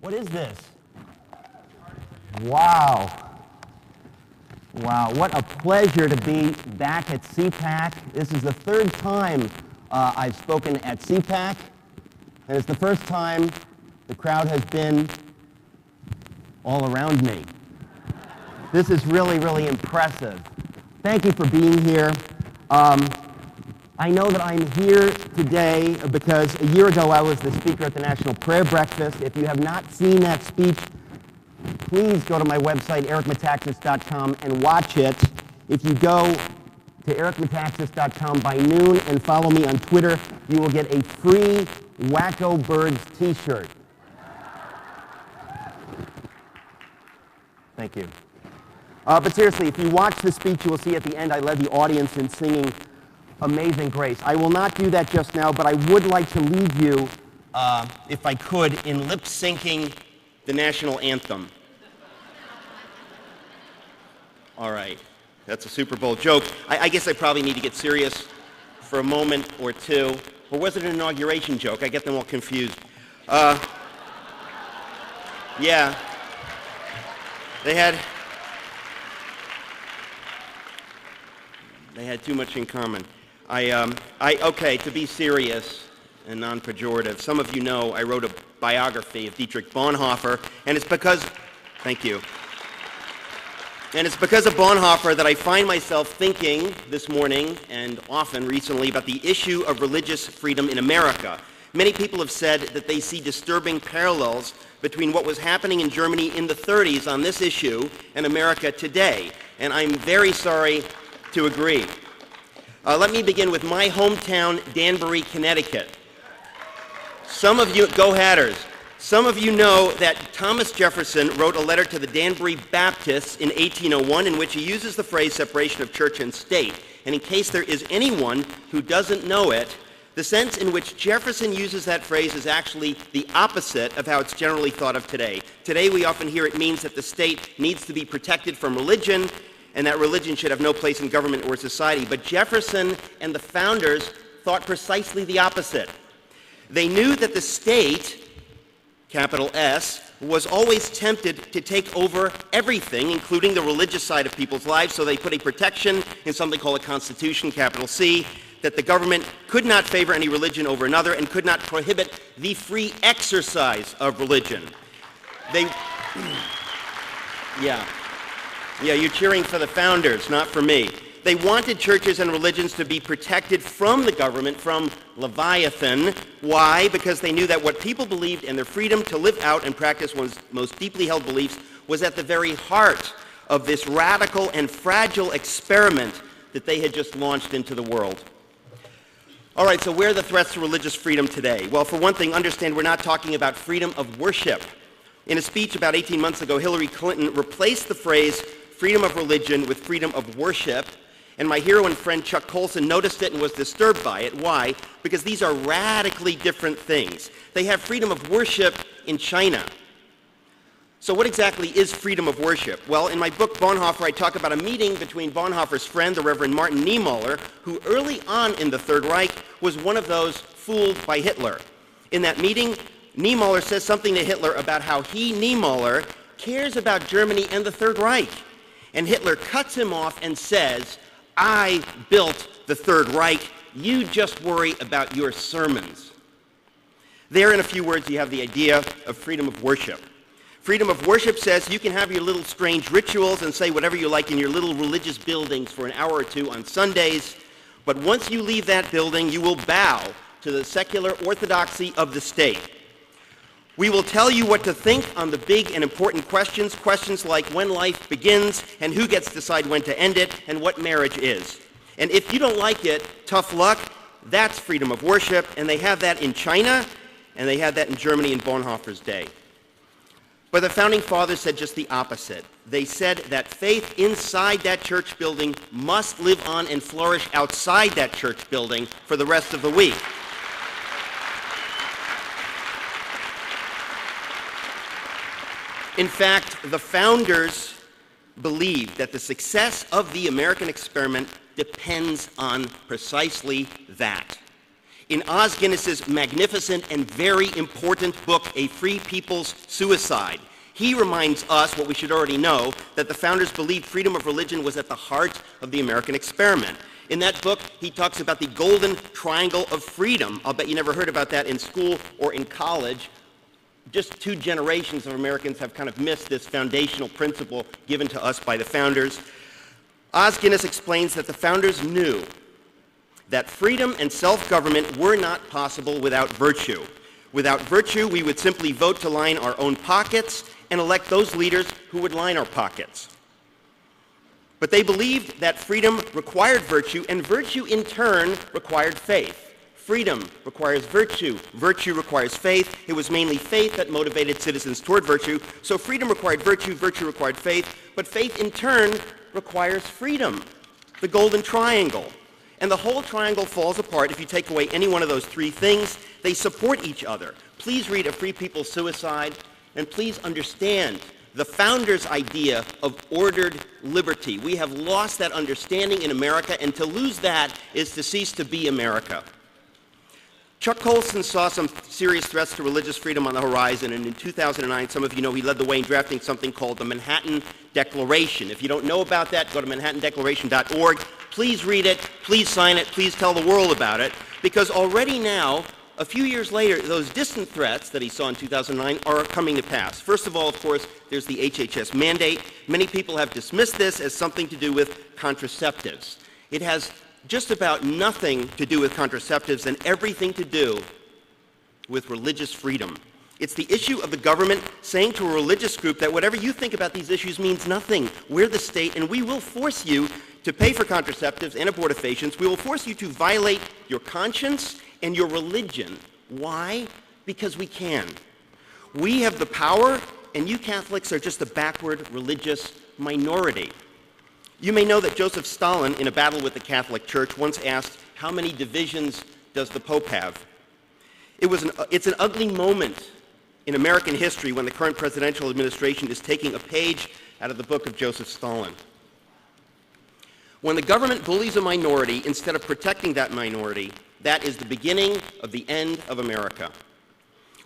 What is this? Wow. Wow, what a pleasure to be back at CPAC. This is the third time I've spoken at CPAC, and it's the first time the crowd has been all around me. This is really, really impressive. Thank you for being here. I know that I'm here today because a year ago I was the speaker at the National Prayer Breakfast. If you have not seen that speech, please go to my website, ericmetaxas.com, and watch it. If you go to ericmetaxas.com by noon and follow me on Twitter, you will get a free Wacko Birds t-shirt. Thank you. But seriously, if you watch the speech, you will see at the end I led the audience in singing Amazing Grace. I will not do that just now, but I would like to lead you, if I could, in lip-syncing the national anthem. All right, that's a Super Bowl joke. I guess I probably need to get serious for a moment or two. Or was it an inauguration joke? I get them all confused. Yeah, they had too much in common. Okay, to be serious and non-pejorative, some of you know I wrote a biography of Dietrich Bonhoeffer, and it's because, thank you, and it's because of Bonhoeffer that I find myself thinking this morning and often recently about the issue of religious freedom in America. Many people have said that they see disturbing parallels between what was happening in Germany in the 30s on this issue and America today, and I'm very sorry to agree. Let me begin with my hometown, Danbury, Connecticut. Some of you, go Hatters, some of you know that Thomas Jefferson wrote a letter to the Danbury Baptists in 1801 in which he uses the phrase separation of church and state. And in case there is anyone who doesn't know it, the sense in which Jefferson uses that phrase is actually the opposite of how it's generally thought of today. Today we often hear it means that the state needs to be protected from religion, and that religion should have no place in government or society. But Jefferson and the founders thought precisely the opposite. They knew that the state, capital S, was always tempted to take over everything, including the religious side of people's lives, so they put a protection in something called a constitution, capital C, that the government could not favor any religion over another and could not prohibit the free exercise of religion. Yeah, you're cheering for the founders, not for me. They wanted churches and religions to be protected from the government, from Leviathan. Why? Because they knew that what people believed and their freedom to live out and practice one's most deeply held beliefs was at the very heart of this radical and fragile experiment that they had just launched into the world. All right, so where are the threats to religious freedom today? Well, for one thing, understand we're not talking about freedom of worship. In a speech about 18 months ago, Hillary Clinton replaced the phrase freedom of religion with freedom of worship, and my hero and friend Chuck Colson noticed it and was disturbed by it. Why? Because these are radically different things. They have freedom of worship in China. So what exactly is freedom of worship? Well, in my book, Bonhoeffer, I talk about a meeting between Bonhoeffer's friend, the Reverend Martin Niemöller, who early on in the Third Reich was one of those fooled by Hitler. In that meeting, Niemöller says something to Hitler about how he, Niemöller, cares about Germany and the Third Reich. And Hitler cuts him off and says, I built the Third Reich, you just worry about your sermons. There, in a few words, you have the idea of freedom of worship. Freedom of worship says you can have your little strange rituals and say whatever you like in your little religious buildings for an hour or two on Sundays, but once you leave that building, you will bow to the secular orthodoxy of the state. We will tell you what to think on the big and important questions, questions like when life begins and who gets to decide when to end it and what marriage is. And if you don't like it, tough luck, that's freedom of worship, and they have that in China, and they had that in Germany in Bonhoeffer's day. But the Founding Fathers said just the opposite. They said that faith inside that church building must live on and flourish outside that church building for the rest of the week. In fact, the founders believed that the success of the American experiment depends on precisely that. In Os Guinness's magnificent and very important book, A Free People's Suicide, he reminds us, what we should already know, that the founders believed freedom of religion was at the heart of the American experiment. In that book, he talks about the golden triangle of freedom. I'll bet you never heard about that in school or in college. Just 2 generations of Americans have kind of missed this foundational principle given to us by the founders. Os Guinness explains that the founders knew that freedom and self-government were not possible without virtue. Without virtue, we would simply vote to line our own pockets and elect those leaders who would line our pockets. But they believed that freedom required virtue, and virtue in turn required faith. Freedom requires virtue. Virtue requires faith. It was mainly faith that motivated citizens toward virtue. So freedom required virtue, virtue required faith, but faith in turn requires freedom, the golden triangle. And the whole triangle falls apart if you take away any one of those 3 things. They support each other. Please read A Free People's Suicide, and please understand the founders' idea of ordered liberty. We have lost that understanding in America, and to lose that is to cease to be America. Chuck Colson saw some serious threats to religious freedom on the horizon, and in 2009, some of you know, he led the way in drafting something called the Manhattan Declaration. If you don't know about that, go to manhattandeclaration.org. Please read it, please sign it, please tell the world about it, because already now, a few years later, those distant threats that he saw in 2009 are coming to pass. First of all, of course, there's the HHS mandate. Many people have dismissed this as something to do with contraceptives. It has just about nothing to do with contraceptives and everything to do with religious freedom. It's the issue of the government saying to a religious group that whatever you think about these issues means nothing. We're the state, and we will force you to pay for contraceptives and abortifacients. We will force you to violate your conscience and your religion. Why? Because we can. We have the power, and you Catholics are just a backward religious minority. You may know that Joseph Stalin, in a battle with the Catholic Church, once asked, how many divisions does the Pope have? It's an ugly moment in American history when the current presidential administration is taking a page out of the book of Joseph Stalin. When the government bullies a minority instead of protecting that minority, that is the beginning of the end of America.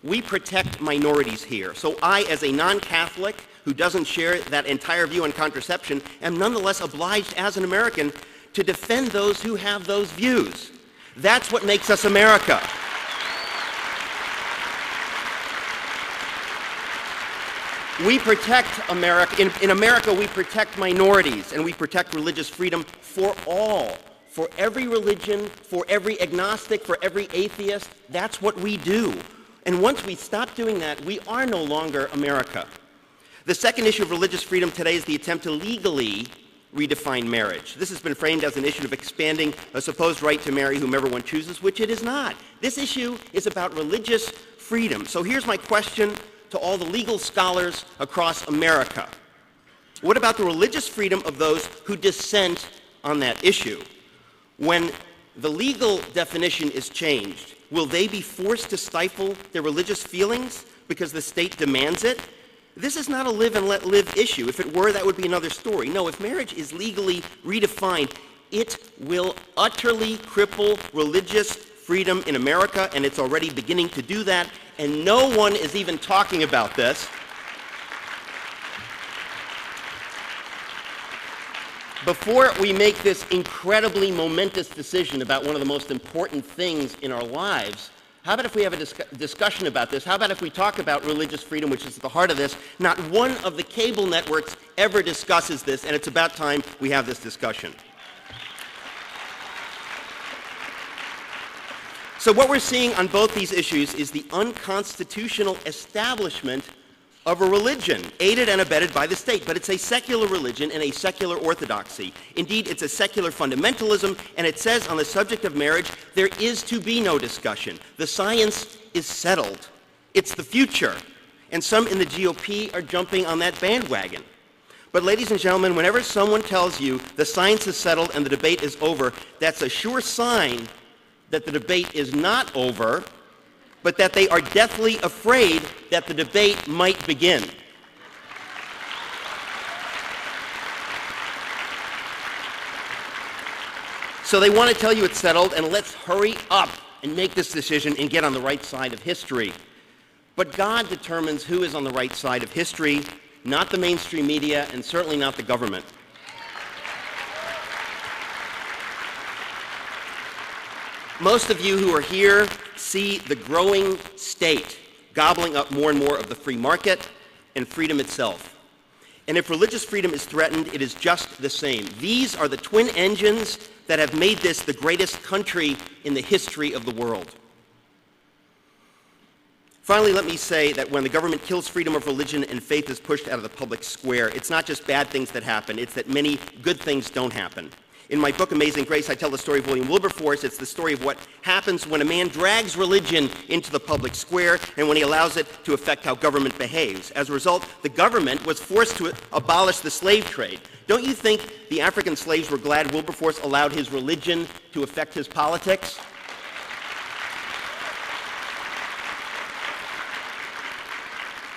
We protect minorities here. So I, as a non-Catholic who doesn't share that entire view on contraception, am nonetheless obliged as an American to defend those who have those views. That's what makes us America. We protect America. In America, we protect minorities, and we protect religious freedom for all. For every religion, for every agnostic, for every atheist. That's what we do. And once we stop doing that, we are no longer America. The second issue of religious freedom today is the attempt to legally redefine marriage. This has been framed as an issue of expanding a supposed right to marry whomever one chooses, which it is not. This issue is about religious freedom. So here's my question to all the legal scholars across America. What about the religious freedom of those who dissent on that issue? When the legal definition is changed, will they be forced to stifle their religious feelings because the state demands it? This is not a live and let live issue. If it were, that would be another story. No, if marriage is legally redefined, it will utterly cripple religious freedom in America, and it's already beginning to do that, and no one is even talking about this. Before we make this incredibly momentous decision about one of the most important things in our lives, how about if we have a discussion about this? How about if we talk about religious freedom, which is at the heart of this? Not one of the cable networks ever discusses this, and it's about time we have this discussion. So what we're seeing on both these issues is the unconstitutional establishment of a religion, aided and abetted by the state. But it's a secular religion and a secular orthodoxy. Indeed, it's a secular fundamentalism, and it says on the subject of marriage, there is to be no discussion. The science is settled. It's the future. And some in the GOP are jumping on that bandwagon. But ladies and gentlemen, whenever someone tells you the science is settled and the debate is over, that's a sure sign that the debate is not over, but that they are deathly afraid that the debate might begin. So they want to tell you it's settled, and let's hurry up and make this decision and get on the right side of history. But God determines who is on the right side of history, not the mainstream media, and certainly not the government. Most of you who are here see the growing state gobbling up more and more of the free market and freedom itself. And if religious freedom is threatened, it is just the same. These are the twin engines that have made this the greatest country in the history of the world. Finally, let me say that when the government kills freedom of religion and faith is pushed out of the public square, it's not just bad things that happen, it's that many good things don't happen. In my book, Amazing Grace, I tell the story of William Wilberforce. It's the story of what happens when a man drags religion into the public square and when he allows it to affect how government behaves. As a result, the government was forced to abolish the slave trade. Don't you think the African slaves were glad Wilberforce allowed his religion to affect his politics?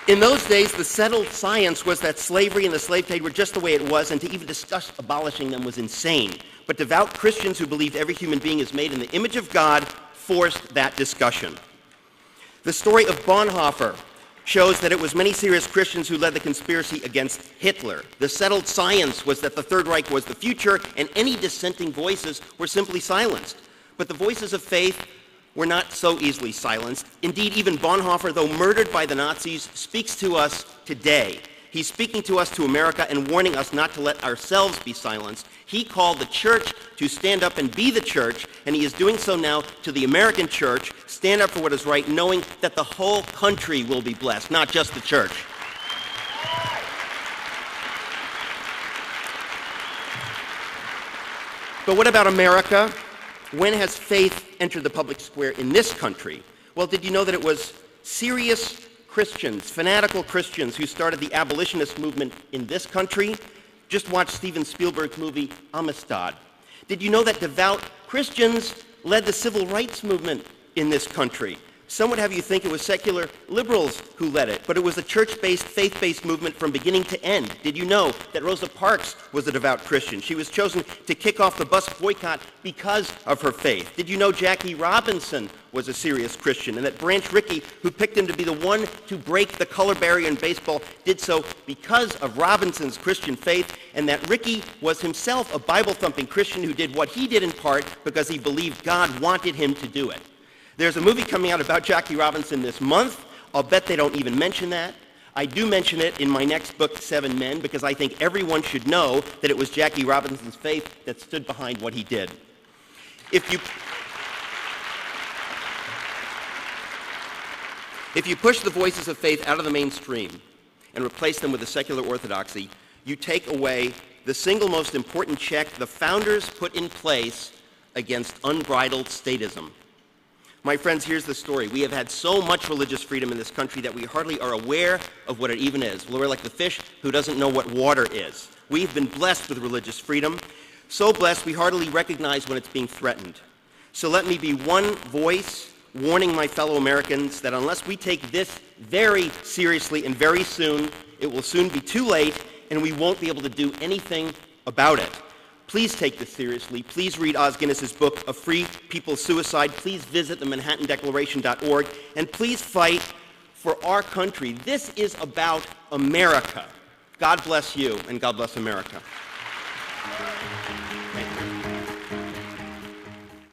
In those days, the settled science was that slavery and the slave trade were just the way it was, and to even discuss abolishing them was insane. But devout Christians who believed every human being is made in the image of God forced that discussion. The story of Bonhoeffer shows that it was many serious Christians who led the conspiracy against Hitler. The settled science was that the Third Reich was the future, and any dissenting voices were simply silenced. But the voices of faith were not so easily silenced. Indeed, even Bonhoeffer, though murdered by the Nazis, speaks to us today. He's speaking to us, to America, and warning us not to let ourselves be silenced. He called the church to stand up and be the church, and he is doing so now to the American church. Stand up for what is right, knowing that the whole country will be blessed, not just the church. But what about America? When has faith entered the public square in this country? Well, did you know that it was serious Christians, fanatical Christians, who started the abolitionist movement in this country? Just watch Steven Spielberg's movie Amistad. Did you know that devout Christians led the civil rights movement in this country? Some would have you think it was secular liberals who led it, but it was a church-based, faith-based movement from beginning to end. Did you know that Rosa Parks was a devout Christian? She was chosen to kick off the bus boycott because of her faith. Did you know Jackie Robinson was a serious Christian, and that Branch Rickey, who picked him to be the one to break the color barrier in baseball, did so because of Robinson's Christian faith, and that Rickey was himself a Bible-thumping Christian who did what he did in part because he believed God wanted him to do it. There's a movie coming out about Jackie Robinson this month. I'll bet they don't even mention that. I do mention it in my next book, 7 Men, because I think everyone should know that it was Jackie Robinson's faith that stood behind what he did. If you push the voices of faith out of the mainstream and replace them with a secular orthodoxy, you take away the single most important check the founders put in place against unbridled statism. My friends, here's the story. We have had so much religious freedom in this country that we hardly are aware of what it even is. We're like the fish who doesn't know what water is. We've been blessed with religious freedom, so blessed we hardly recognize when it's being threatened. So let me be one voice warning my fellow Americans that unless we take this very seriously and very soon, it will soon be too late and we won't be able to do anything about it. Please take this seriously. Please read Os Guinness's book, A Free People's Suicide. Please visit the ManhattanDeclaration.org. And please fight for our country. This is about America. God bless you, and God bless America.